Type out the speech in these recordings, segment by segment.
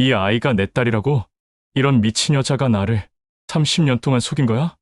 이 아이가 내 딸이라고? 이런 미친 여자가 나를 30년 동안 속인 거야?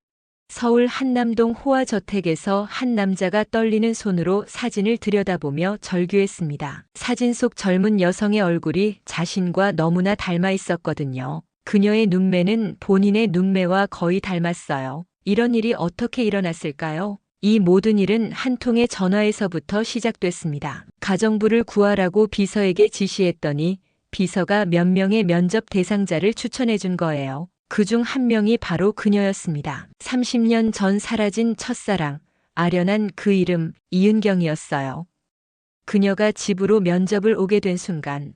서울 한남동 호화저택에서 한 남자가 떨리는 손으로 사진을 들여다보며 절규했습니다. 사진 속 젊은 여성의 얼굴이 자신과 너무나 닮아 있었거든요. 그녀의 눈매는 본인의 눈매와 거의 닮았어요. 이런 일이 어떻게 일어났을까요? 이 모든 일은 한 통의 전화에서부터 시작됐습니다. 가정부를 구하라고 비서에게 지시했더니 비서가 몇 명의 면접 대상자를 추천해 준 거예요. 그중 한 명이 바로 그녀였습니다. 30년 전 사라진 첫사랑, 아련한 그 이름 이은경이었어요. 그녀가 집으로 면접을 오게 된 순간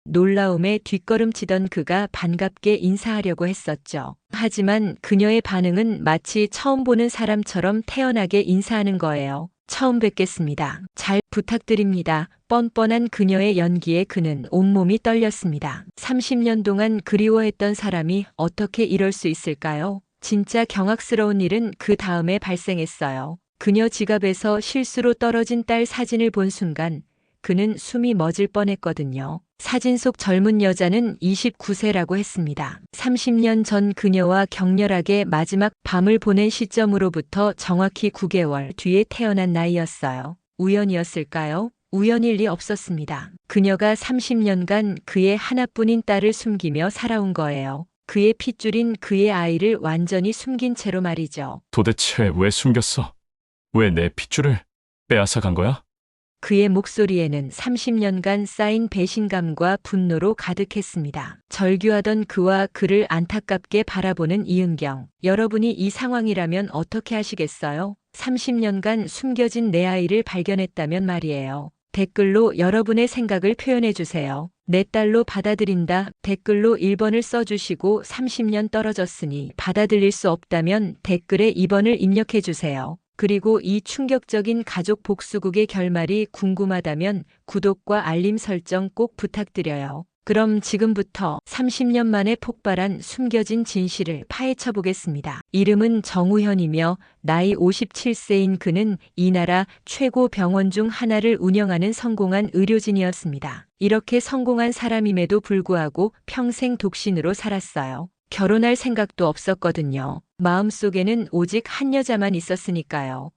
놀라움에 뒷걸음치던 그가 반갑게 인사하려고 했었죠. 하지만 그녀의 반응은 마치 처음 보는 사람처럼 태연하게 인사하는 거예요. 처음 뵙겠습니다. 잘 부탁드립니다. 뻔뻔한 그녀의 연기에 그는 온몸이 떨렸습니다. 30년 동안 그리워했던 사람이 어떻게 이럴 수 있을까요? 진짜 경악스러운 일은 그 다음에 발생했어요. 그녀 지갑에서 실수로 떨어진 딸 사진을 본 순간 그는 숨이 멎을 뻔했거든요. 사진 속 젊은 여자는 29세라고 했습니다. 30년 전 그녀와 격렬하게 마지막 밤을 보낸 시점으로부터 정확히 9개월 뒤에 태어난 나이였어요. 우연이었을까요? 우연일 리 없었습니다. 그녀가 30년간 그의 하나뿐인 딸을 숨기며 살아온 거예요. 그의 핏줄인 그의 아이를 완전히 숨긴 채로 말이죠. 도대체 왜 숨겼어? 왜 내 핏줄을 빼앗아 간 거야? 그의 목소리에는 30년간 쌓인 배신감과 분노로 가득했습니다. 절규하던 그와 그를 안타깝게 바라보는 이은경. 여러분이 이 상황이라면 어떻게 하시겠어요? 30년간 숨겨진 내 아이를 발견했다면 말이에요. 댓글로 여러분의 생각을 표현해 주세요. 내 딸로 받아들인다. 댓글로 1번을 써주시고 30년 떨어졌으니 받아들일 수 없다면 댓글에 2번을 입력해 주세요. 그리고 이 충격적인 가족 복수극의 결말이 궁금하다면 구독과 알림 설정 꼭 부탁드려요. 그럼 지금부터 30년 만에 폭발한 숨겨진 진실을 파헤쳐 보겠습니다. 이름은 정우현이며 나이 57세인 그는 이 나라 최고 병원 중 하나를 운영하는 성공한 의료진이었습니다. 이렇게 성공한 사람임에도 불구하고 평생 독신으로 살았어요. 결혼할 생각도 없었거든요. 마음속에는 오직 한 여자만 있었으니까요.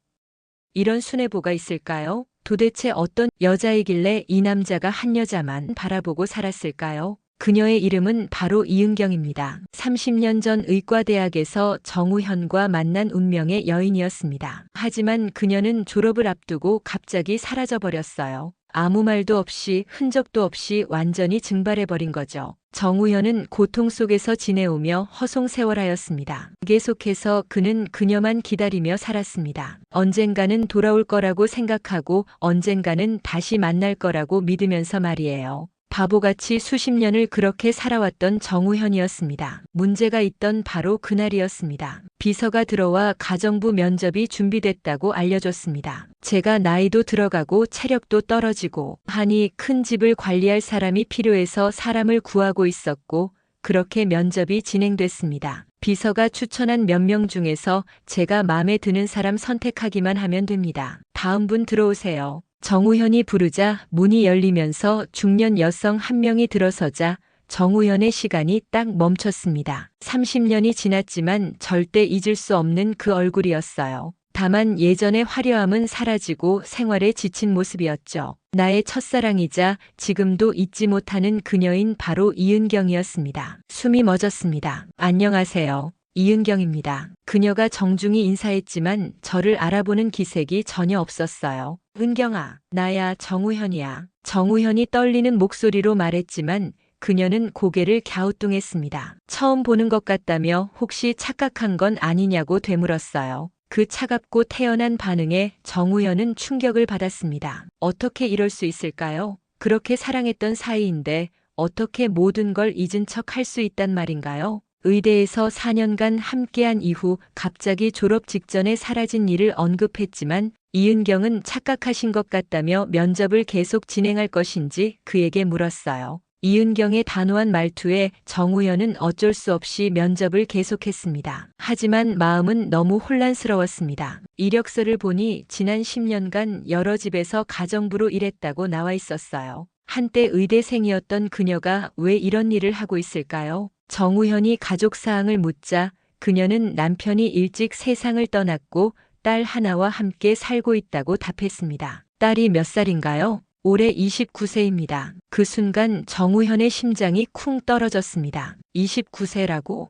이런 순애보가 있을까요? 도대체 어떤 여자이길래 이 남자가 한 여자만 바라보고 살았을까요? 그녀의 이름은 바로 이은경입니다. 30년 전 의과대학에서 정우현과 만난 운명의 여인이었습니다. 하지만 그녀는 졸업을 앞두고 갑자기 사라져버렸어요. 아무 말도 없이 흔적도 없이 완전히 증발해버린 거죠. 정우현은 고통 속에서 지내오며 허송세월하였습니다. 계속해서 그는 그녀만 기다리며 살았습니다. 언젠가는 돌아올 거라고 생각하고 언젠가는 다시 만날 거라고 믿으면서 말이에요. 바보같이 수십 년을 그렇게 살아왔던 정우현이었습니다. 문제가 있던 바로 그날이었습니다. 비서가 들어와 가정부 면접이 준비됐다고 알려줬습니다. 제가 나이도 들어가고 체력도 떨어지고 하니 큰 집을 관리할 사람이 필요해서 사람을 구하고 있었고 그렇게 면접이 진행됐습니다. 비서가 추천한 몇 명 중에서 제가 마음에 드는 사람 선택하기만 하면 됩니다. 다음 분 들어오세요. 정우현이 부르자 문이 열리면서 중년 여성 한 명이 들어서자 정우현의 시간이 딱 멈췄습니다. 30년이 지났지만 절대 잊을 수 없는 그 얼굴이었어요. 다만 예전의 화려함은 사라지고 생활에 지친 모습이었죠. 나의 첫사랑이자 지금도 잊지 못하는 그녀인 바로 이은경이었습니다. 숨이 멎었습니다. 안녕하세요. 이은경입니다. 그녀가 정중히 인사했지만 저를 알아보는 기색이 전혀 없었어요. 은경아, 나야 정우현이야. 정우현이 떨리는 목소리로 말했지만 그녀는 고개를 갸우뚱했습니다. 처음 보는 것 같다며 혹시 착각한 건 아니냐고 되물었어요. 그 차갑고 태연한 반응에 정우현은 충격을 받았습니다. 어떻게 이럴 수 있을까요? 그렇게 사랑했던 사이인데 어떻게 모든 걸 잊은 척 할 수 있단 말인가요? 의대에서 4년간 함께한 이후 갑자기 졸업 직전에 사라진 일을 언급했지만 이은경은 착각하신 것 같다며 면접을 계속 진행할 것인지 그에게 물었어요. 이은경의 단호한 말투에 정우현은 어쩔 수 없이 면접을 계속했습니다. 하지만 마음은 너무 혼란스러웠습니다. 이력서를 보니 지난 10년간 여러 집에서 가정부로 일했다고 나와 있었어요. 한때 의대생이었던 그녀가 왜 이런 일을 하고 있을까요? 정우현이 가족 사항을 묻자 그녀는 남편이 일찍 세상을 떠났고 딸 하나와 함께 살고 있다고 답했습니다. 딸이 몇 살인가요? 올해 29세입니다. 그 순간 정우현의 심장이 쿵 떨어졌습니다. 29세라고?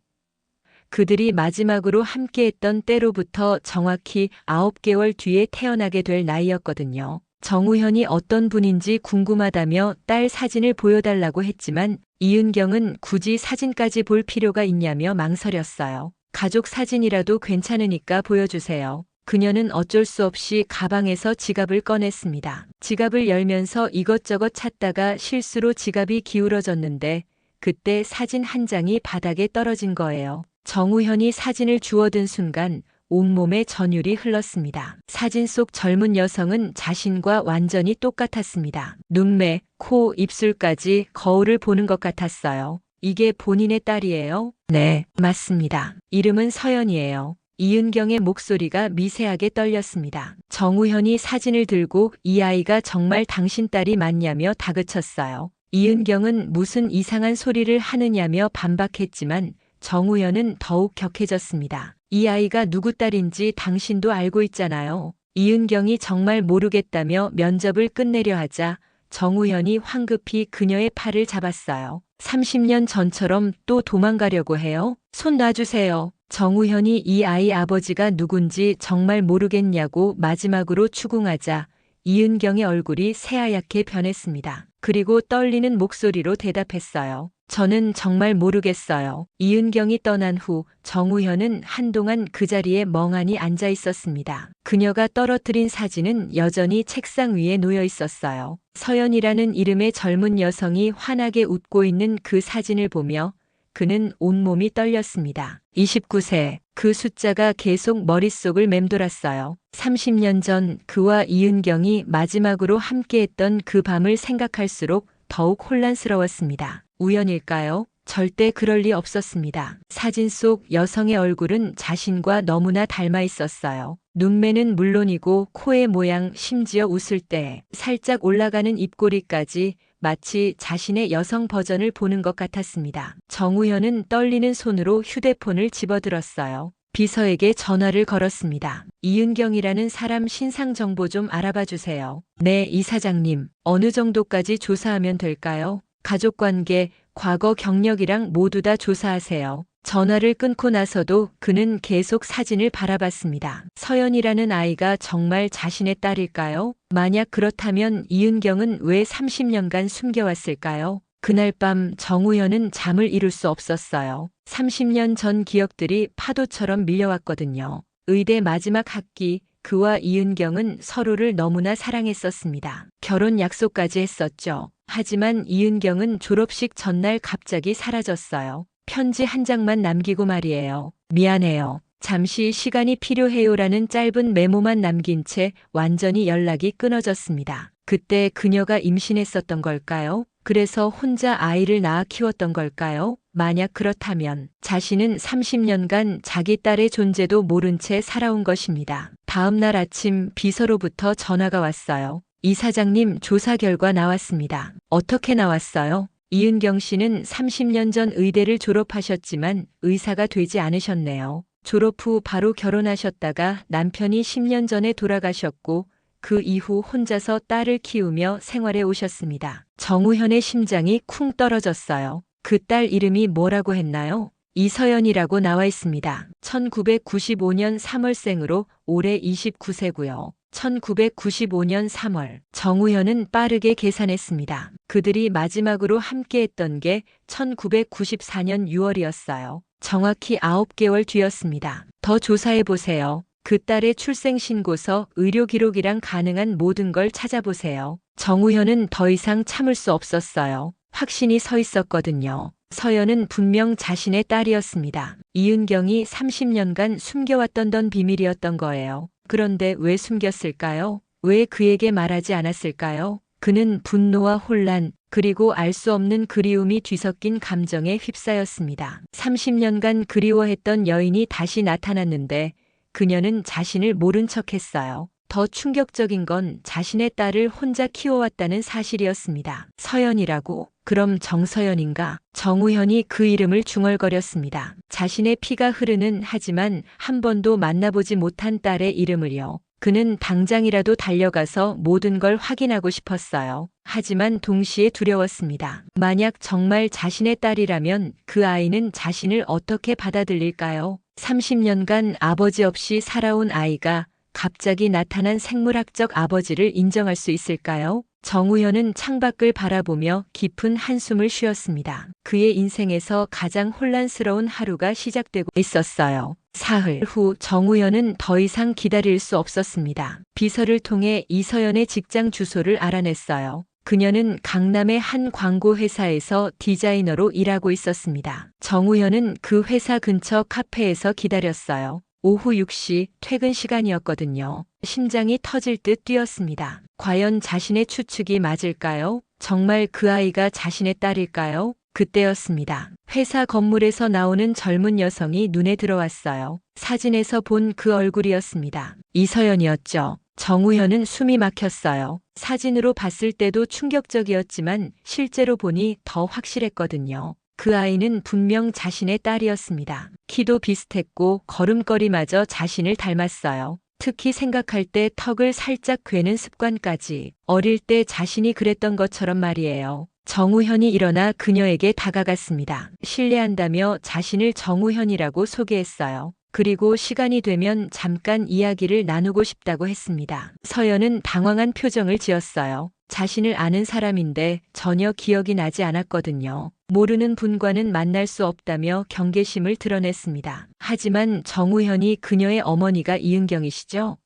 그들이 마지막으로 함께했던 때로부터 정확히 9개월 뒤에 태어나게 될 나이였거든요. 정우현이 어떤 분인지 궁금하다며 딸 사진을 보여달라고 했지만 이은경은 굳이 사진까지 볼 필요가 있냐며 망설였어요. 가족 사진이라도 괜찮으니까 보여주세요. 그녀는 어쩔 수 없이 가방에서 지갑을 꺼냈습니다. 지갑을 열면서 이것저것 찾다가 실수로 지갑이 기울어졌는데 그때 사진 한 장이 바닥에 떨어진 거예요. 정우현이 사진을 주워든 순간 온몸에 전율이 흘렀습니다. 사진 속 젊은 여성은 자신과 완전히 똑같았습니다. 눈매, 코, 입술까지 거울을 보는 것 같았어요. 이게 본인의 딸이에요? 네, 맞습니다. 이름은 서연이에요. 이은경의 목소리가 미세하게 떨렸습니다. 정우현이 사진을 들고 이 아이가 정말 당신 딸이 맞냐며 다그쳤어요. 이은경은 무슨 이상한 소리를 하느냐며 반박했지만 정우현은 더욱 격해졌습니다. 이 아이가 누구 딸인지 당신도 알고 있잖아요. 이은경이 정말 모르겠다며 면접을 끝내려 하자 정우현이 황급히 그녀의 팔을 잡았어요. 30년 전처럼 또 도망가려고 해요? 손 놔주세요. 정우현이 이 아이 아버지가 누군지 정말 모르겠냐고 마지막으로 추궁하자 이은경의 얼굴이 새하얗게 변했습니다. 그리고 떨리는 목소리로 대답했어요. 저는 정말 모르겠어요. 이은경이 떠난 후 정우현은 한동안 그 자리에 멍하니 앉아 있었습니다. 그녀가 떨어뜨린 사진은 여전히 책상 위에 놓여 있었어요. 서연이라는 이름의 젊은 여성이 환하게 웃고 있는 그 사진을 보며 그는 온몸이 떨렸습니다. 29세. 그 숫자가 계속 머릿속을 맴돌았어요. 30년 전 그와 이은경이 마지막으로 함께했던 그 밤을 생각할수록 더욱 혼란스러웠습니다. 우연일까요? 절대 그럴 리 없었습니다. 사진 속 여성의 얼굴은 자신과 너무나 닮아 있었어요. 눈매는 물론이고 코의 모양, 심지어 웃을 때 살짝 올라가는 입꼬리까지 마치 자신의 여성 버전을 보는 것 같았습니다. 정우현은 떨리는 손으로 휴대폰을 집어들었어요. 비서에게 전화를 걸었습니다. 이은경이라는 사람 신상 정보 좀 알아봐 주세요. 네, 이사장님. 어느 정도까지 조사하면 될까요? 가족관계, 과거 경력이랑 모두 다 조사하세요. 전화를 끊고 나서도 그는 계속 사진을 바라봤습니다. 서연이라는 아이가 정말 자신의 딸일까요? 만약 그렇다면 이은경은 왜 30년간 숨겨왔을까요? 그날 밤 정우현은 잠을 이룰 수 없었어요. 30년 전 기억들이 파도처럼 밀려왔거든요. 의대 마지막 학기, 그와 이은경은 서로를 너무나 사랑했었습니다. 결혼 약속까지 했었죠. 하지만 이은경은 졸업식 전날 갑자기 사라졌어요. 편지 한 장만 남기고 말이에요. 미안해요. 잠시 시간이 필요해요라는 짧은 메모만 남긴 채 완전히 연락이 끊어졌습니다. 그때 그녀가 임신했었던 걸까요? 그래서 혼자 아이를 낳아 키웠던 걸까요? 만약 그렇다면 자신은 30년간 자기 딸의 존재도 모른 채 살아온 것입니다. 다음 날 아침 비서로부터 전화가 왔어요. 이사장님, 조사 결과 나왔습니다. 어떻게 나왔어요? 이은경 씨는 30년 전 의대를 졸업하셨지만 의사가 되지 않으셨네요. 졸업 후 바로 결혼하셨다가 남편이 10년 전에 돌아가셨고 그 이후 혼자서 딸을 키우며 생활해 오셨습니다. 정우현의 심장이 쿵 떨어졌어요. 그 딸 이름이 뭐라고 했나요? 이서연이라고 나와 있습니다. 1995년 3월생으로 올해 29세고요. 1995년 3월. 정우현은 빠르게 계산했습니다. 그들이 마지막으로 함께했던 게 1994년 6월이었어요. 정확히 9개월 뒤였습니다. 더 조사해보세요. 그 딸의 출생신고서, 의료기록이랑 가능한 모든 걸 찾아보세요. 정우현은 더 이상 참을 수 없었어요. 확신이 서 있었거든요. 서연은 분명 자신의 딸이었습니다. 이은경이 30년간 숨겨왔던 비밀이었던 거예요. 그런데 왜 숨겼을까요? 왜 그에게 말하지 않았을까요? 그는 분노와 혼란, 그리고 알 수 없는 그리움이 뒤섞인 감정에 휩싸였습니다. 30년간 그리워했던 여인이 다시 나타났는데 그녀는 자신을 모른 척했어요. 더 충격적인 건 자신의 딸을 혼자 키워왔다는 사실이었습니다. 서연이라고? 그럼 정서연인가? 정우현이 그 이름을 중얼거렸습니다. 자신의 피가 흐르는 하지만 한 번도 만나보지 못한 딸의 이름을요. 그는 당장이라도 달려가서 모든 걸 확인하고 싶었어요. 하지만 동시에 두려웠습니다. 만약 정말 자신의 딸이라면 그 아이는 자신을 어떻게 받아들일까요? 30년간 아버지 없이 살아온 아이가 갑자기 나타난 생물학적 아버지를 인정할 수 있을까요? 정우현은 창밖을 바라보며 깊은 한숨을 쉬었습니다. 그의 인생에서 가장 혼란스러운 하루가 시작되고 있었어요. 사흘 후 정우현은 더 이상 기다릴 수 없었습니다. 비서를 통해 이서연의 직장 주소를 알아냈어요. 그녀는 강남의 한 광고 회사에서 디자이너로 일하고 있었습니다. 정우현은 그 회사 근처 카페에서 기다렸어요. 오후 6시 퇴근 시간이었거든요. 심장이 터질 듯 뛰었습니다. 과연 자신의 추측이 맞을까요? 정말 그 아이가 자신의 딸일까요? 그때였습니다. 회사 건물에서 나오는 젊은 여성이 눈에 들어왔어요. 사진에서 본 그 얼굴이었습니다. 이서연이었죠. 정우현은 숨이 막혔어요. 사진으로 봤을 때도 충격적이었지만 실제로 보니 더 확실했거든요. 그 아이는 분명 자신의 딸이었습니다. 키도 비슷했고 걸음걸이마저 자신을 닮았어요. 특히 생각할 때 턱을 살짝 괴는 습관까지. 어릴 때 자신이 그랬던 것처럼 말이에요. 정우현이 일어나 그녀에게 다가갔습니다. 실례한다며 자신을 정우현이라고 소개했어요. 그리고 시간이 되면 잠깐 이야기를 나누고 싶다고 했습니다. 서연은 당황한 표정을 지었어요. 자신을 아는 사람인데 전혀 기억이 나지 않았거든요. 모르는 분과는 만날 수 없다며 경계심을 드러냈습니다. 하지만 정우현이 그녀의 어머니가 이은경이시죠?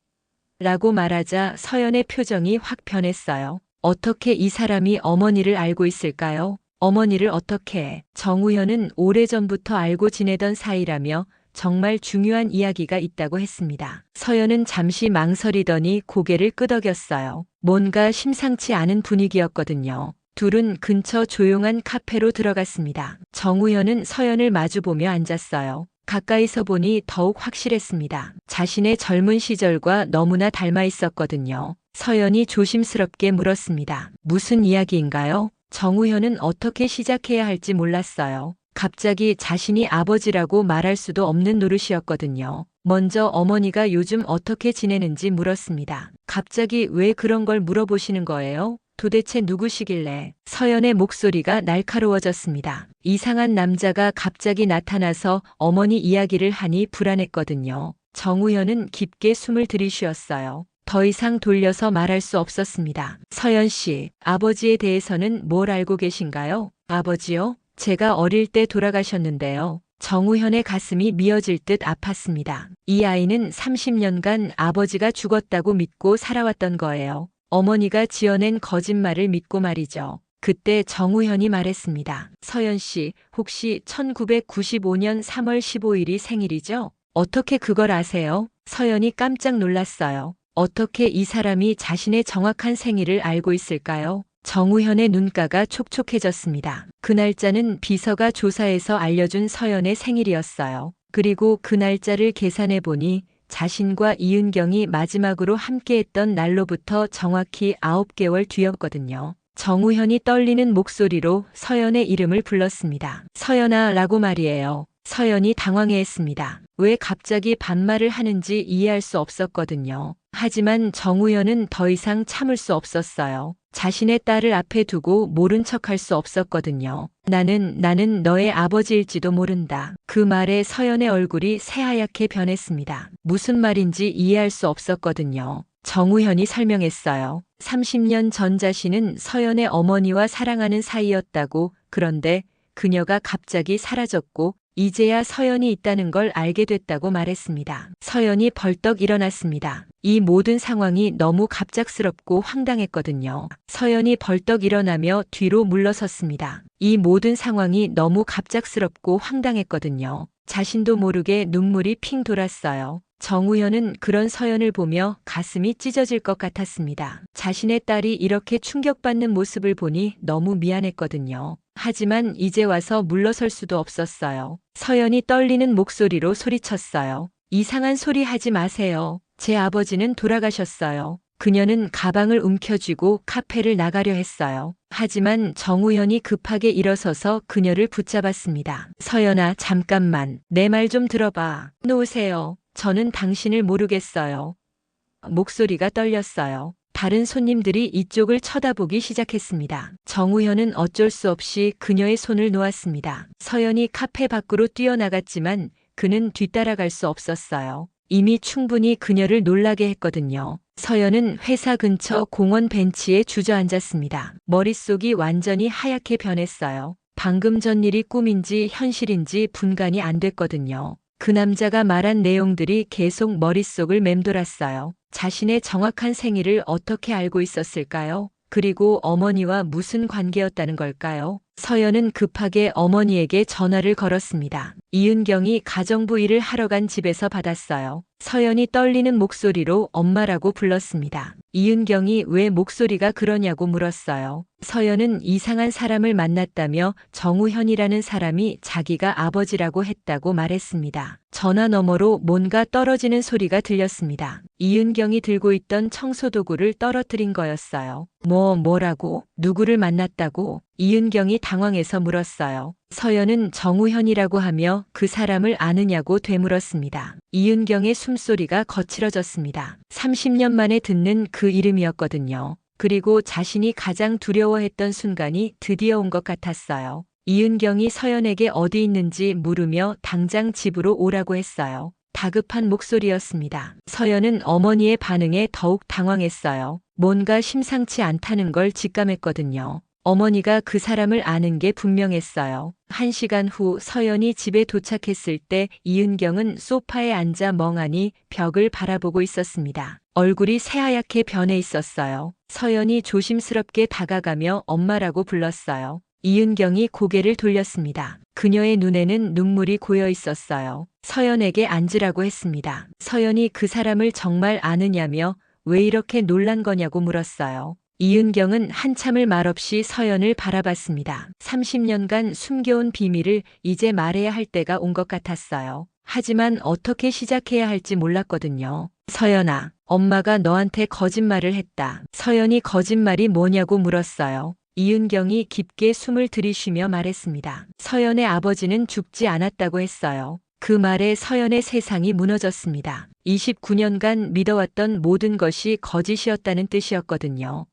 라고 말하자 서연의 표정이 확 변했어요. 어떻게 이 사람이 어머니를 알고 있을까요? 어머니를 어떻게? 정우현은 오래전부터 알고 지내던 사이라며 정말 중요한 이야기가 있다고 했습니다. 서연은 잠시 망설이더니 고개를 끄덕였어요. 뭔가 심상치 않은 분위기였거든요. 둘은 근처 조용한 카페로 들어갔습니다. 정우현은 서연을 마주보며 앉았어요. 가까이서 보니 더욱 확실했습니다. 자신의 젊은 시절과 너무나 닮아 있었거든요. 서연이 조심스럽게 물었습니다. 무슨 이야기인가요? 정우현은 어떻게 시작해야 할지 몰랐어요. 갑자기 자신이 아버지라고 말할 수도 없는 노릇이었거든요. 먼저 어머니가 요즘 어떻게 지내는지 물었습니다. 갑자기 왜 그런 걸 물어보시는 거예요? 도대체 누구시길래? 서연의 목소리가 날카로워졌습니다. 이상한 남자가 갑자기 나타나서 어머니 이야기를 하니 불안했거든요. 정우현은 깊게 숨을 들이쉬었어요. 더 이상 돌려서 말할 수 없었습니다. 서연 씨, 아버지에 대해서는 뭘 알고 계신가요? 아버지요? 제가 어릴 때 돌아가셨는데요. 정우현의 가슴이 미어질 듯 아팠습니다. 이 아이는 30년간 아버지가 죽었다고 믿고 살아왔던 거예요. 어머니가 지어낸 거짓말을 믿고 말이죠. 그때 정우현이 말했습니다. 서연 씨, 혹시 1995년 3월 15일이 생일이죠? 어떻게 그걸 아세요? 서연이 깜짝 놀랐어요. 어떻게 이 사람이 자신의 정확한 생일을 알고 있을까요? 정우현의 눈가가 촉촉해졌습니다. 그 날짜는 비서가 조사해서 알려준 서연의 생일이었어요. 그리고 그 날짜를 계산해 보니 자신과 이은경이 마지막으로 함께했던 날로부터 정확히 9개월 뒤였거든요. 정우현이 떨리는 목소리로 서연의 이름을 불렀습니다. 서연아 라고 말이에요. 서연이 당황해했습니다. 왜 갑자기 반말을 하는지 이해할 수 없었거든요. 하지만 정우현은 더 이상 참을 수 없었어요. 자신의 딸을 앞에 두고 모른 척할 수 없었거든요. 나는 너의 아버지일지도 모른다. 그 말에 서연의 얼굴이 새하얗게 변했습니다. 무슨 말인지 이해할 수 없었거든요. 정우현이 설명했어요. 30년 전 자신은 서연의 어머니와 사랑하는 사이였다고. 그런데 그녀가 갑자기 사라졌고 이제야 서연이 있다는 걸 알게 됐다고 말했습니다. 서연이 벌떡 일어났습니다. 이 모든 상황이 너무 갑작스럽고 황당했거든요. 서연이 벌떡 일어나며 뒤로 물러섰습니다. 이 모든 상황이 너무 갑작스럽고 황당했거든요. 자신도 모르게 눈물이 핑 돌았어요. 정우현은 그런 서연을 보며 가슴이 찢어질 것 같았습니다. 자신의 딸이 이렇게 충격받는 모습을 보니 너무 미안했거든요. 하지만 이제 와서 물러설 수도 없었어요. 서연이 떨리는 목소리로 소리쳤어요. 이상한 소리 하지 마세요. 제 아버지는 돌아가셨어요. 그녀는 가방을 움켜쥐고 카페를 나가려 했어요. 하지만 정우현이 급하게 일어서서 그녀를 붙잡았습니다. 서연아, 잠깐만. 내 말 좀 들어봐. 놓으세요. 저는 당신을 모르겠어요. 목소리가 떨렸어요. 다른 손님들이 이쪽을 쳐다보기 시작했습니다. 정우현은 어쩔 수 없이 그녀의 손을 놓았습니다. 서연이 카페 밖으로 뛰어나갔지만 그는 뒤따라갈 수 없었어요. 이미 충분히 그녀를 놀라게 했거든요. 서연은 회사 근처 공원 벤치에 주저앉았습니다. 머릿속이 완전히 하얗게 변했어요. 방금 전 일이 꿈인지 현실인지 분간이 안 됐거든요. 그 남자가 말한 내용들이 계속 머릿속을 맴돌았어요. 자신의 정확한 생일을 어떻게 알고 있었을까요? 그리고 어머니와 무슨 관계였다는 걸까요? 서연은 급하게 어머니에게 전화를 걸었습니다. 이은경이 가정부 일을 하러 간 집에서 받았어요. 서연이 떨리는 목소리로 엄마라고 불렀습니다. 이은경이 왜 목소리가 그러냐고 물었어요. 서연은 이상한 사람을 만났다며 정우현이라는 사람이 자기가 아버지라고 했다고 말했습니다. 전화 너머로 뭔가 떨어지는 소리가 들렸습니다. 이은경이 들고 있던 청소도구를 떨어뜨린 거였어요. 뭐라고? 누구를 만났다고? 이은경이 당황해서 물었어요. 서연은 정우현이라고 하며 그 사람을 아느냐고 되물었습니다. 이은경의 숨소리가 거칠어졌습니다. 30년 만에 듣는 그 이름이었거든요. 그리고 자신이 가장 두려워했던 순간이 드디어 온 것 같았어요. 이은경이 서연에게 어디 있는지 물으며 당장 집으로 오라고 했어요. 다급한 목소리였습니다. 서연은 어머니의 반응에 더욱 당황했어요. 뭔가 심상치 않다는 걸 직감했거든요. 어머니가 그 사람을 아는 게 분명했어요. 1시간 후 서연이 집에 도착했을 때 이은경은 소파에 앉아 멍하니 벽을 바라보고 있었습니다. 얼굴이 새하얗게 변해 있었어요. 서연이 조심스럽게 다가가며 엄마라고 불렀어요. 이은경이 고개를 돌렸습니다. 그녀의 눈에는 눈물이 고여 있었어요. 서연에게 앉으라고 했습니다. 서연이 그 사람을 정말 아느냐며 왜 이렇게 놀란 거냐고 물었어요. 이은경은 한참을 말없이 서연을 바라봤습니다. 30년간 숨겨온 비밀을 이제 말해야 할 때가 온 것 같았어요. 하지만 어떻게 시작해야 할지 몰랐거든요. 서연아, 엄마가 너한테 거짓말을 했다. 서연이 거짓말이 뭐냐고 물었어요. 이은경이 깊게 숨을 들이쉬며 말했습니다. 서연의 아버지는 죽지 않았다고 했어요. 그 말에 서연의 세상이 무너졌습니다. 29년간 믿어왔던 모든 것이 거짓이었다는 뜻이었거든요.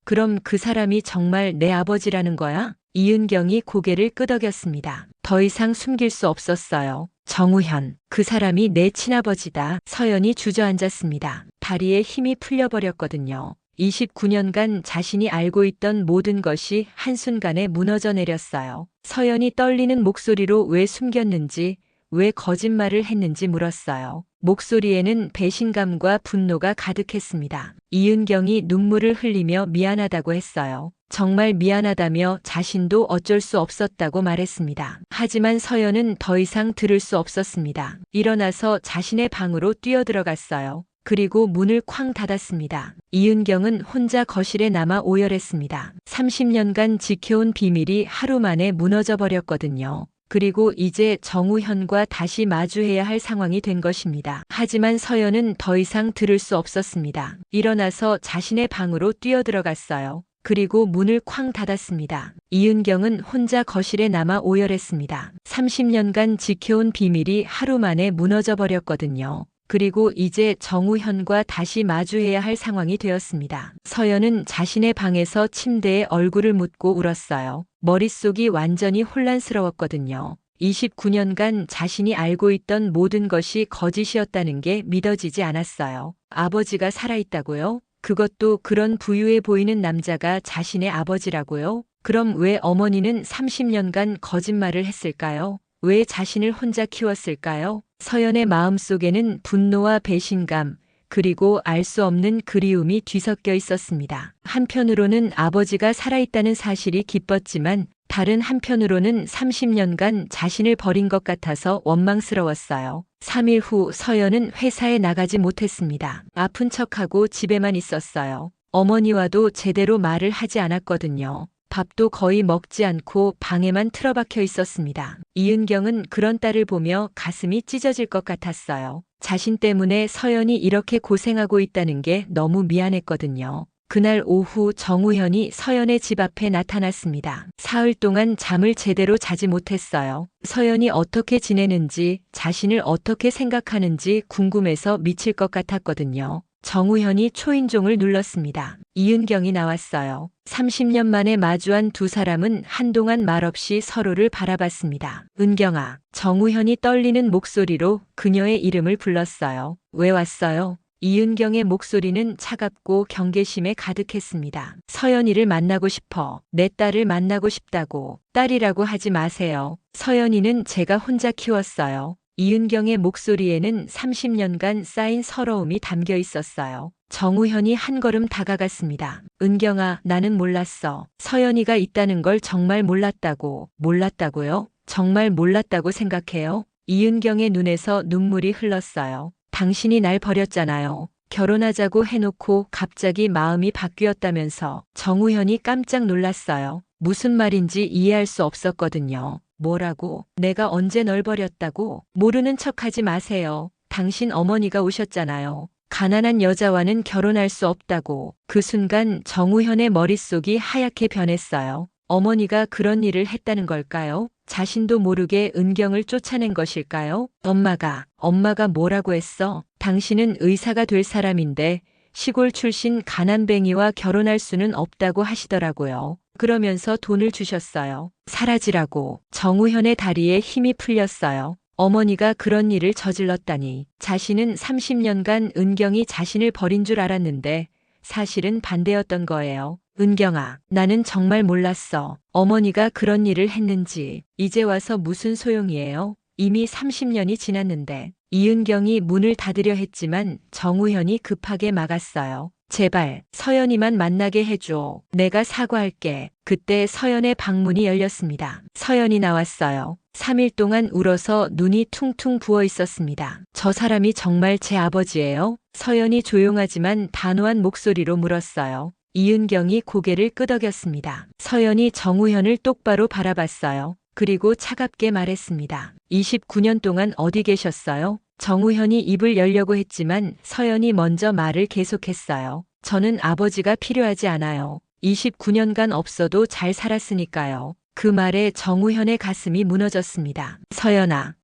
그럼 그 사람이 정말 내 아버지라는 거야? 이은경이 고개를 끄덕였습니다. 더 이상 숨길 수 없었어요. 정우현, 그 사람이 내 친아버지다. 서연이 주저앉았습니다. 다리에 힘이 풀려버렸거든요. 29년간 자신이 알고 있던 모든 것이 한순간에 무너져 내렸어요. 서연이 떨리는 목소리로 왜 숨겼는지, 왜 거짓말을 했는지 물었어요. 목소리에는 배신감과 분노가 가득했습니다. 이은경이 눈물을 흘리며 미안하다고 했어요. 정말 미안하다며 자신도 어쩔 수 없었다고 말했습니다. 하지만 서연은 더 이상 들을 수 없었습니다. 일어나서 자신의 방으로 뛰어들어갔어요. 그리고 문을 쾅 닫았습니다. 이은경은 혼자 거실에 남아 오열했습니다. 30년간 지켜온 비밀이 하루 만에 무너져 버렸거든요. 그리고 이제 정우현과 다시 마주해야 할 상황이 된 것입니다. 하지만 서연은 더 이상 들을 수 없었습니다. 일어나서 자신의 방으로 뛰어들어갔어요. 그리고 문을 쾅 닫았습니다. 이은경은 혼자 거실에 남아 오열했습니다. 30년간 지켜온 비밀이 하루 만에 무너져 버렸거든요. 그리고 이제 정우현과 다시 마주해야 할 상황이 되었습니다. 서연은 자신의 방에서 침대에 얼굴을 묻고 울었어요. 머릿속이 완전히 혼란스러웠거든요. 29년간 자신이 알고 있던 모든 것이 거짓이었다는 게 믿어지지 않았어요. 아버지가 살아있다고요? 그것도 그런 부유해 보이는 남자가 자신의 아버지라고요? 그럼 왜 어머니는 30년간 거짓말을 했을까요? 왜 자신을 혼자 키웠을까요? 서연의 마음속에는 분노와 배신감, 그리고 알 수 없는 그리움이 뒤섞여 있었습니다. 한편으로는 아버지가 살아있다는 사실이 기뻤지만 다른 한편으로는 30년간 자신을 버린 것 같아서 원망스러웠어요. 3일 후 서연은 회사에 나가지 못했습니다. 아픈 척하고 집에만 있었어요. 어머니와도 제대로 말을 하지 않았거든요. 밥도 거의 먹지 않고 방에만 틀어박혀 있었습니다. 이은경은 그런 딸을 보며 가슴이 찢어질 것 같았어요. 자신 때문에 서연이 이렇게 고생하고 있다는 게 너무 미안했거든요. 그날 오후 정우현이 서연의 집 앞에 나타났습니다. 사흘 동안 잠을 제대로 자지 못했어요. 서연이 어떻게 지내는지, 자신을 어떻게 생각하는지 궁금해서 미칠 것 같았거든요. 정우현이 초인종을 눌렀습니다. 이은경이 나왔어요. 30년 만에 마주한 두 사람은 한동안 말없이 서로를 바라봤습니다. 은경아, 정우현이 떨리는 목소리로 그녀의 이름을 불렀어요. 왜 왔어요? 이은경의 목소리는 차갑고 경계심에 가득했습니다. 서연이를 만나고 싶어. 내 딸을 만나고 싶다고. 딸이라고 하지 마세요. 서연이는 제가 혼자 키웠어요. 이은경의 목소리에는 30년간 쌓인 서러움이 담겨 있었어요. 정우현이 한 걸음 다가갔습니다. 은경아, 나는 몰랐어. 서연이가 있다는 걸 정말 몰랐다고. 몰랐다고요? 정말 몰랐다고 생각해요? 이은경의 눈에서 눈물이 흘렀어요. 당신이 날 버렸잖아요. 결혼하자고 해놓고 갑자기 마음이 바뀌었다면서. 정우현이 깜짝 놀랐어요. 무슨 말인지 이해할 수 없었거든요. 뭐라고? 내가 언제 널 버렸다고? 모르는 척하지 마세요. 당신 어머니가 오셨잖아요. 가난한 여자와는 결혼할 수 없다고. 그 순간 정우현의 머릿속이 하얗게 변했어요. 어머니가 그런 일을 했다는 걸까요? 자신도 모르게 은경을 쫓아낸 것일까요? 엄마가 뭐라고 했어? 당신은 의사가 될 사람인데 시골 출신 가난뱅이와 결혼할 수는 없다고 하시더라고요. 그러면서 돈을 주셨어요. 사라지라고. 정우현의 다리에 힘이 풀렸어요. 어머니가 그런 일을 저질렀다니. 자신은 30년간 은경이 자신을 버린 줄 알았는데 사실은 반대였던 거예요. 은경아, 나는 정말 몰랐어. 어머니가 그런 일을 했는지. 이제 와서 무슨 소용이에요? 이미 30년이 지났는데. 이은경이 문을 닫으려 했지만 정우현이 급하게 막았어요. 제발 서연이만 만나게 해줘. 내가 사과할게. 그때 서연의 방문이 열렸습니다. 서연이 나왔어요. 3일 동안 울어서 눈이 퉁퉁 부어 있었습니다. 저 사람이 정말 제 아버지예요? 서연이 조용하지만 단호한 목소리로 물었어요. 이은경이 고개를 끄덕였습니다. 서연이 정우현을 똑바로 바라봤어요. 그리고 차갑게 말했습니다. 29년 동안 어디 계셨어요? 정우현이 입을 열려고 했지만 서연이 먼저 말을 계속했어요. 저는 아버지가 필요하지 않아요. 29년간 없어도 잘 살았으니까요. 그 말에 정우현의 가슴이 무너졌습니다. 서연아,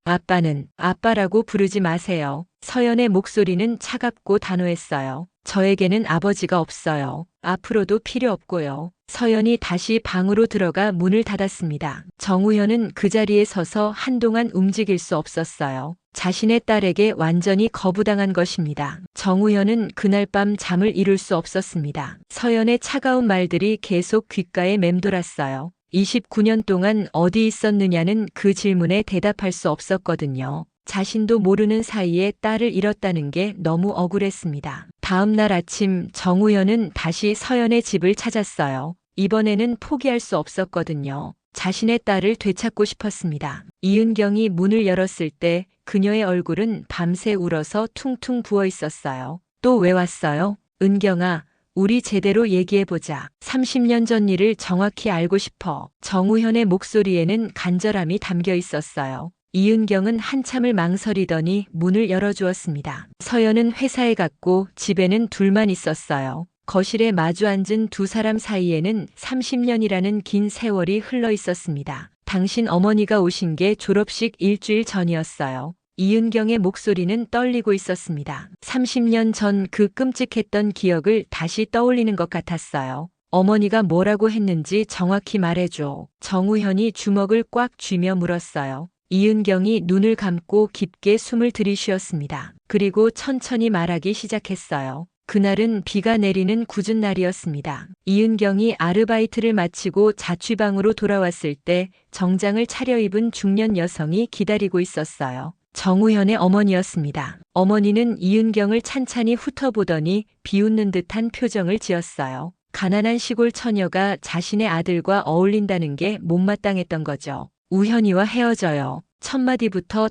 아빠라고 부르지 마세요. 서연의 목소리는 차갑고 단호했어요. 저에게는 아버지가 없어요. 앞으로도 필요 없고요. 서연이 다시 방으로 들어가 문을 닫았습니다. 정우현은 그 자리에 서서 한동안 움직일 수 없었어요. 자신의 딸에게 완전히 거부당한 것입니다. 정우현은 그날 밤 잠을 이룰 수 없었습니다. 서연의 차가운 말들이 계속 귓가에 맴돌았어요. 29년 동안 어디 있었느냐는 그 질문에 대답할 수 없었거든요. 자신도 모르는 사이에 딸을 잃었다는 게 너무 억울했습니다. 다음 날 아침 정우현은 다시 서연의 집을 찾았어요. 이번에는 포기할 수 없었거든요. 자신의 딸을 되찾고 싶었습니다. 이은경이 문을 열었을 때 그녀의 얼굴은 밤새 울어서 퉁퉁 부어 있었어요. 또 왜 왔어요? 은경아, 우리 제대로 얘기해보자. 30년 전 일을 정확히 알고 싶어. 정우현의 목소리에는 간절함이 담겨 있었어요. 이은경은 한참을 망설이더니 문을 열어주었습니다. 서연은 회사에 갔고 집에는 둘만 있었어요. 거실에 마주 앉은 두 사람 사이에는 30년이라는 긴 세월이 흘러 있었습니다. 당신 어머니가 오신 게 졸업식 일주일 전이었어요. 이은경의 목소리는 떨리고 있었습니다. 30년 전 그 끔찍했던 기억을 다시 떠올리는 것 같았어요. 어머니가 뭐라고 했는지 정확히 말해줘. 정우현이 주먹을 꽉 쥐며 물었어요. 이은경이 눈을 감고 깊게 숨을 들이쉬었습니다. 그리고 천천히 말하기 시작했어요. 그날은 비가 내리는 궂은 날이었습니다. 이은경이 아르바이트를 마치고 자취방으로 돌아왔을 때 정장을 차려입은 중년 여성이 기다리고 있었어요. 정우현의 어머니였습니다. 어머니는 이은경을 찬찬히 훑어보더니 비웃는 듯한 표정을 지었어요. 가난한 시골 처녀가 자신의 아들과 어울린다는 게 못마땅했던 거죠. 우현이와 헤어져요. 첫마디부터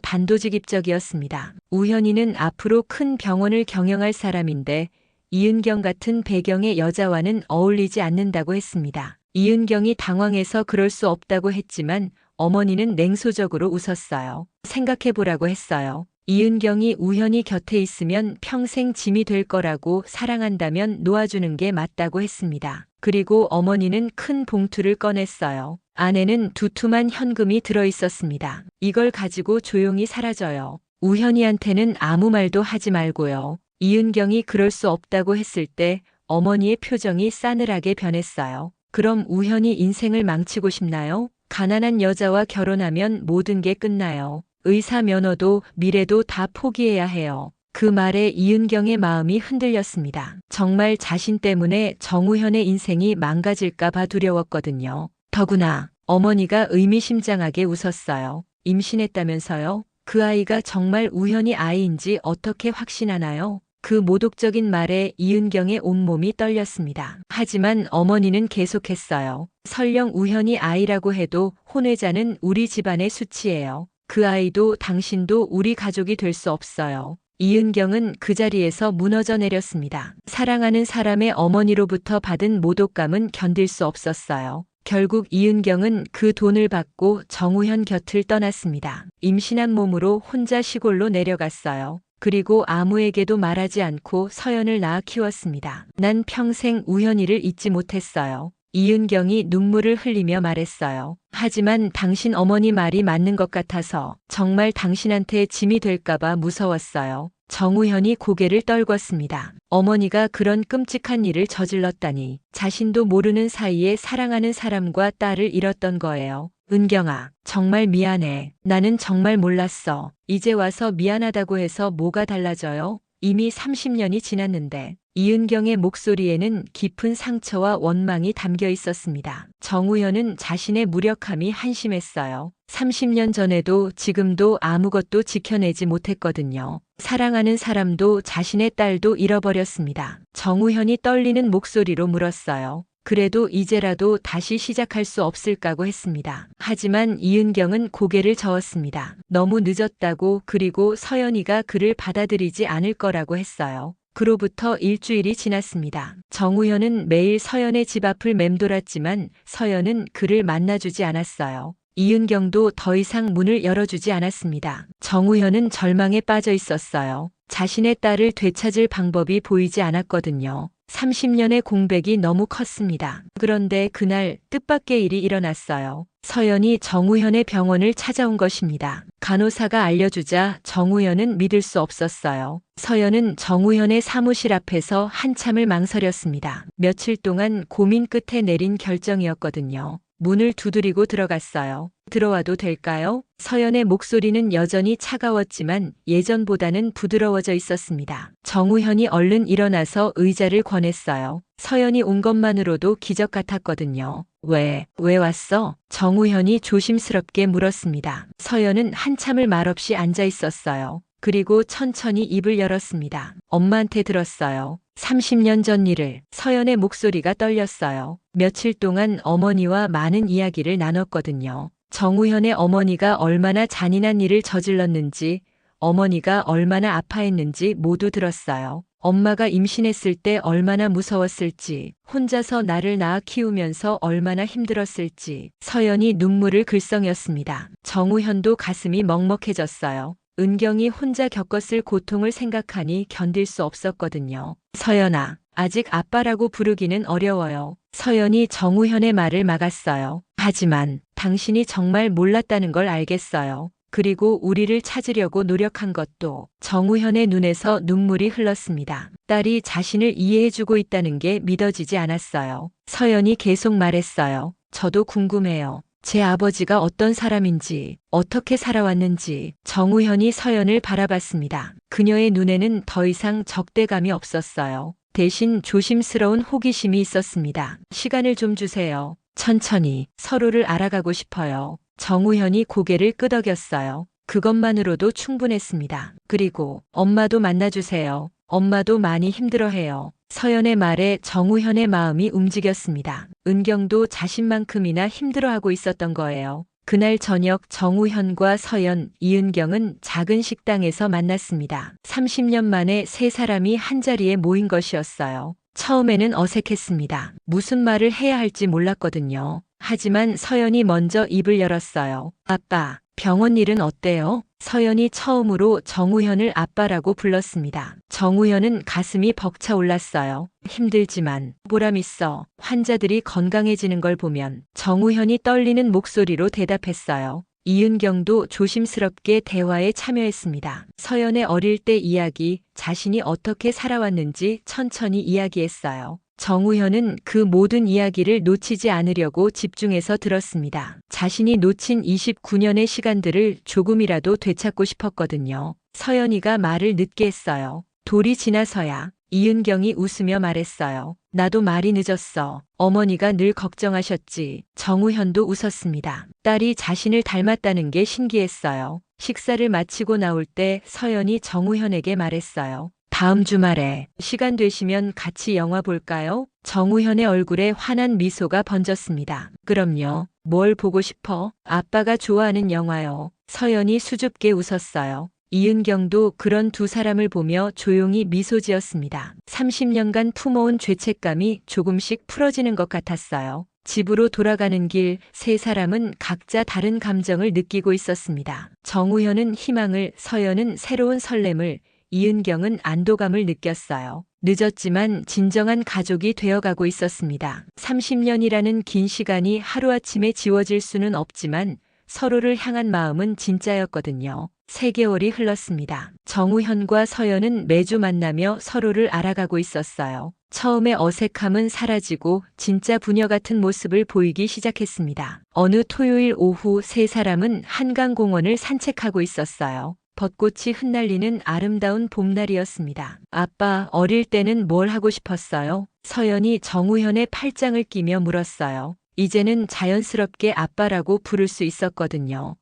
단도직입적이었습니다. 우현이는 앞으로 큰 병원을 경영할 사람인데 이은경 같은 배경의 여자와는 어울리지 않는다고 했습니다. 이은경이 당황해서 그럴 수 없다고 했지만 어머니는 냉소적으로 웃었어요. 생각해보라고 했어요. 이은경이 우현이 곁에 있으면 평생 짐이 될 거라고 사랑한다면 놓아주는 게 맞다고 했습니다. 그리고 어머니는 큰 봉투를 꺼냈어요. 안에는 두툼한 현금이 들어 있었습니다. 이걸 가지고 조용히 사라져요. 우현이한테는 아무 말도 하지 말고요. 이은경이 그럴 수 없다고 했을 때 어머니의 표정이 싸늘하게 변했어요. 그럼 우현이 인생을 망치고 싶나요? 가난한 여자와 결혼하면 모든 게 끝나요. 의사 면허도 미래도 다 포기해야 해요. 그 말에 이은경의 마음이 흔들렸습니다. 정말 자신 때문에 정우현의 인생이 망가질까 봐 두려웠거든요. 더구나 어머니가 의미심장하게 웃었어요. 임신했다면서요? 그 아이가 정말 우현이 아이인지 어떻게 확신하나요? 그 모독적인 말에 이은경의 온몸이 떨렸습니다. 하지만 어머니는 계속했어요. 설령 우현이 아이라고 해도 혼외자는 우리 집안의 수치예요. 그 아이도 당신도 우리 가족이 될 수 없어요. 이은경은 그 자리에서 무너져 내렸습니다. 사랑하는 사람의 어머니로부터 받은 모독감은 견딜 수 없었어요. 결국 이은경은 그 돈을 받고 정우현 곁을 떠났습니다. 임신한 몸으로 혼자 시골로 내려갔어요. 그리고 아무에게도 말하지 않고 서연을 낳아 키웠습니다. 난 평생 우현이를 잊지 못했어요. 이은경이 눈물을 흘리며 말했어요. 하지만 당신 어머니 말이 맞는 것 같아서 정말 당신한테 짐이 될까봐 무서웠어요. 정우현이 고개를 떨궜습니다. 어머니가 그런 끔찍한 일을 저질렀다니 자신도 모르는 사이에 사랑하는 사람과 딸을 잃었던 거예요. 은경아, 정말 미안해. 나는 정말 몰랐어. 이제 와서 미안하다고 해서 뭐가 달라져요? 이미 30년이 지났는데. 이은경의 목소리에는 깊은 상처와 원망이 담겨 있었습니다. 정우현은 자신의 무력함이 한심했어요. 30년 전에도 지금도 아무것도 지켜내지 못했거든요. 사랑하는 사람도 자신의 딸도 잃어버렸습니다. 정우현이 떨리는 목소리로 물었어요. 그래도 이제라도 다시 시작할 수 없을까고 했습니다. 하지만 이은경은 고개를 저었습니다. 너무 늦었다고, 그리고 서연이가 그를 받아들이지 않을 거라고 했어요. 그로부터 일주일이 지났습니다. 정우현은 매일 서연의 집 앞을 맴돌았지만 서연은 그를 만나주지 않았어요. 이은경도 더 이상 문을 열어주지 않았습니다. 정우현은 절망에 빠져 있었어요. 자신의 딸을 되찾을 방법이 보이지 않았거든요. 30년의 공백이 너무 컸습니다. 그런데 그날 뜻밖의 일이 일어났어요. 서연이 정우현의 병원을 찾아온 것입니다. 간호사가 알려주자 정우현은 믿을 수 없었어요. 서연은 정우현의 사무실 앞에서 한참을 망설였습니다. 며칠 동안 고민 끝에 내린 결정이었거든요. 문을 두드리고 들어갔어요. 들어와도 될까요? 서연의 목소리는 여전히 차가웠지만 예전보다는 부드러워져 있었습니다. 정우현이 얼른 일어나서 의자를 권했어요. 서연이 온 것만으로도 기적 같았거든요. 왜 왔어? 정우현이 조심스럽게 물었습니다. 서연은 한참을 말없이 앉아 있었어요. 그리고 천천히 입을 열었습니다. 엄마한테 들었어요. 30년 전 일을. 서연의 목소리가 떨렸어요. 며칠 동안 어머니와 많은 이야기를 나눴거든요. 정우현의 어머니가 얼마나 잔인한 일을 저질렀는지, 어머니가 얼마나 아파했는지 모두 들었어요. 엄마가 임신했을 때 얼마나 무서웠을지, 혼자서 나를 낳아 키우면서 얼마나 힘들었을지. 서연이 눈물을 글썽였습니다. 정우현도 가슴이 먹먹해졌어요. 은경이 혼자 겪었을 고통을 생각하니 견딜 수 없었거든요. 서연아, 아직 아빠라고 부르기는 어려워요. 서연이 정우현의 말을 막았어요. 하지만 당신이 정말 몰랐다는 걸 알겠어요. 그리고 우리를 찾으려고 노력한 것도. 정우현의 눈에서 눈물이 흘렀습니다. 딸이 자신을 이해해주고 있다는 게 믿어지지 않았어요. 서연이 계속 말했어요. 저도 궁금해요. 제 아버지가 어떤 사람인지, 어떻게 살아왔는지. 정우현이 서연을 바라봤습니다. 그녀의 눈에는 더 이상 적대감이 없었어요. 대신 조심스러운 호기심이 있었습니다. 시간을 좀 주세요. 천천히 서로를 알아가고 싶어요. 정우현이 고개를 끄덕였어요. 그것만으로도 충분했습니다. 그리고 엄마도 만나주세요. 엄마도 많이 힘들어해요. 서연의 말에 정우현의 마음이 움직였습니다. 은경도 자신만큼이나 힘들어하고 있었던 거예요. 그날 저녁 정우현과 서연, 이은경은 작은 식당에서 만났습니다. 30년 만에 세 사람이 한자리에 모인 것이었어요. 처음에는 어색했습니다. 무슨 말을 해야 할지 몰랐거든요. 하지만 서연이 먼저 입을 열었어요. 아빠, 병원 일은 어때요? 서연이 처음으로 정우현을 아빠라고 불렀습니다. 정우현은 가슴이 벅차 올랐어요. 힘들지만 보람있어. 환자들이 건강해지는 걸 보면 정우현이 떨리는 목소리로 대답했어요. 이은경도 조심스럽게 대화에 참여했습니다. 서연의 어릴 때 이야기, 자신이 어떻게 살아왔는지 천천히 이야기했어요. 정우현은 그 모든 이야기를 놓치지 않으려고 집중해서 들었습니다. 자신이 놓친 29년의 시간들을 조금이라도 되찾고 싶었거든요. 서연이가 말을 늦게 했어요. 돌이 지나서야. 이은경이 웃으며 말했어요. 나도 말이 늦었어. 어머니가 늘 걱정하셨지. 정우현도 웃었습니다. 딸이 자신을 닮았다는 게 신기했어요. 식사를 마치고 나올 때 서연이 정우현에게 말했어요. 다음 주말에 시간 되시면 같이 영화 볼까요? 정우현의 얼굴에 환한 미소가 번졌습니다. 그럼요. 뭘 보고 싶어? 아빠가 좋아하는 영화요. 서연이 수줍게 웃었어요. 이은경도 그런 두 사람을 보며 조용히 미소 지었습니다. 30년간 품어온 죄책감이 조금씩 풀어지는 것 같았어요. 집으로 돌아가는 길, 세 사람은 각자 다른 감정을 느끼고 있었습니다. 정우현은 희망을, 서연은 새로운 설렘을, 이은경은 안도감을 느꼈어요. 늦었지만 진정한 가족이 되어가고 있었습니다. 30년이라는 긴 시간이 하루아침에 지워질 수는 없지만 서로를 향한 마음은 진짜였거든요. 3개월이 흘렀습니다. 정우현과 서연은 매주 만나며 서로를 알아가고 있었어요. 처음에 어색함은 사라지고 진짜 부녀 같은 모습을 보이기 시작했습니다. 어느 토요일 오후 세 사람은 한강공원을 산책하고 있었어요. 벚꽃이 흩날리는 아름다운 봄날이었습니다. 아빠, 어릴 때는 뭘 하고 싶었어요? 서연이 정우현의 팔짱을 끼며 물었어요. 이제는 자연스럽게 아빠라고 부를 수 있었거든요.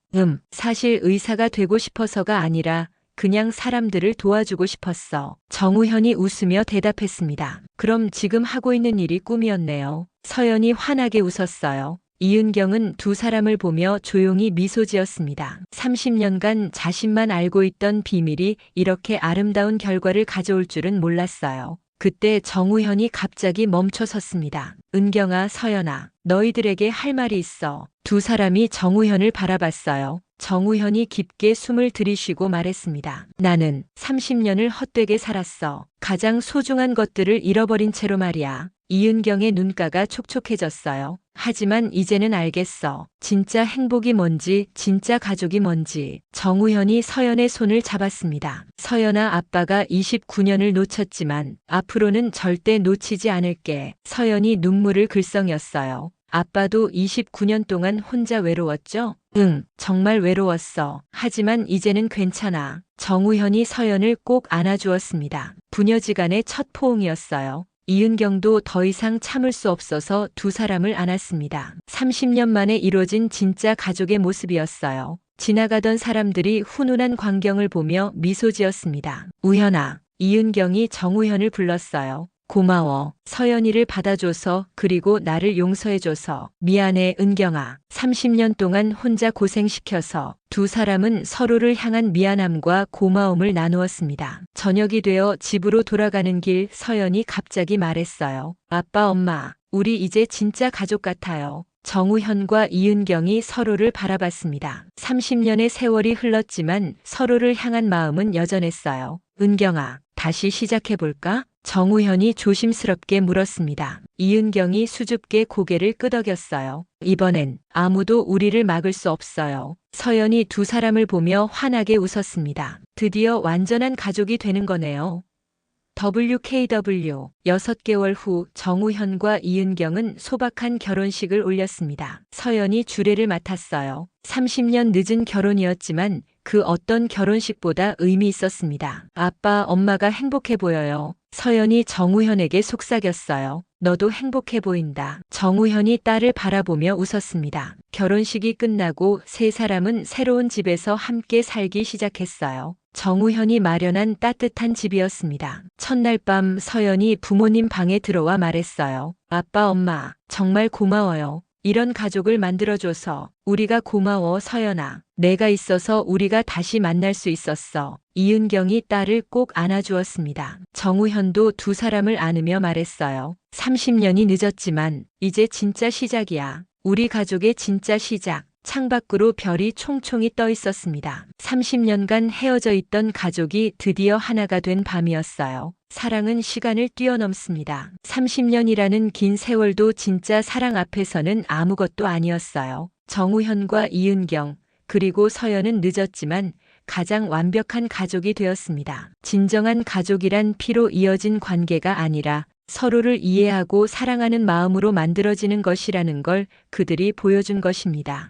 사실 의사가 되고 싶어서가 아니라 그냥 사람들을 도와주고 싶었어. 정우현이 웃으며 대답했습니다. 그럼 지금 하고 있는 일이 꿈이었네요. 서연이 환하게 웃었어요. 이은경은 두 사람을 보며 조용히 미소 지었습니다. 30년간 자신만 알고 있던 비밀이 이렇게 아름다운 결과를 가져올 줄은 몰랐어요. 그때 정우현이 갑자기 멈춰 섰습니다. 은경아, 서연아, 너희들에게 할 말이 있어. 두 사람이 정우현을 바라봤어요. 정우현이 깊게 숨을 들이쉬고 말했습니다. 나는 30년을 헛되게 살았어. 가장 소중한 것들을 잃어버린 채로 말이야. 이은경의 눈가가 촉촉해졌어요. 하지만 이제는 알겠어. 진짜 행복이 뭔지, 진짜 가족이 뭔지. 정우현이 서연의 손을 잡았습니다. 서연아, 아빠가 29년을 놓쳤지만 앞으로는 절대 놓치지 않을게. 서연이 눈물을 글썽였어요. 아빠도 29년 동안 혼자 외로웠죠? 응, 정말 외로웠어. 하지만 이제는 괜찮아. 정우현이 서연을 꼭 안아주었습니다. 부녀지간의 첫 포옹이었어요. 이은경도 더 이상 참을 수 없어서 두 사람을 안았습니다. 30년 만에 이루어진 진짜 가족의 모습이었어요. 지나가던 사람들이 훈훈한 광경을 보며 미소 지었습니다. 우현아, 이은경이 정우현을 불렀어요. 고마워. 서연이를 받아줘서, 그리고 나를 용서해줘서. 미안해, 은경아. 30년 동안 혼자 고생시켜서. 두 사람은 서로를 향한 미안함과 고마움을 나누었습니다. 저녁이 되어 집으로 돌아가는 길, 서연이 갑자기 말했어요. 아빠, 엄마, 우리 이제 진짜 가족 같아요. 정우현과 이은경이 서로를 바라봤습니다. 30년의 세월이 흘렀지만 서로를 향한 마음은 여전했어요. 은경아, 다시 시작해볼까? 정우현이 조심스럽게 물었습니다. 이은경이 수줍게 고개를 끄덕였어요. 이번엔 아무도 우리를 막을 수 없어요. 서연이 두 사람을 보며 환하게 웃었습니다. 드디어 완전한 가족이 되는 거네요. WKW 6개월 후 정우현과 이은경은 소박한 결혼식을 올렸습니다. 서연이 주례를 맡았어요. 30년 늦은 결혼이었지만 그 어떤 결혼식보다 의미 있었습니다. 아빠, 엄마가 행복해 보여요. 서연이 정우현에게 속삭였어요. 너도 행복해 보인다. 정우현이 딸을 바라보며 웃었습니다. 결혼식이 끝나고 세 사람은 새로운 집에서 함께 살기 시작했어요. 정우현이 마련한 따뜻한 집이었습니다. 첫날 밤 서연이 부모님 방에 들어와 말했어요. 아빠, 엄마, 정말 고마워요. 이런 가족을 만들어줘서. 우리가 고마워, 서연아. 내가 있어서 우리가 다시 만날 수 있었어. 이은경이 딸을 꼭 안아주었습니다. 정우현도 두 사람을 안으며 말했어요. 30년이 늦었지만 이제 진짜 시작이야. 우리 가족의 진짜 시작. 창밖으로 별이 총총이 떠 있었습니다. 30년간 헤어져 있던 가족이 드디어 하나가 된 밤이었어요. 사랑은 시간을 뛰어넘습니다. 30년이라는 긴 세월도 진짜 사랑 앞에서는 아무것도 아니었어요. 정우현과 이은경, 그리고 서연은 늦었지만 가장 완벽한 가족이 되었습니다. 진정한 가족이란 피로 이어진 관계가 아니라 서로를 이해하고 사랑하는 마음으로 만들어지는 것이라는 걸 그들이 보여준 것입니다.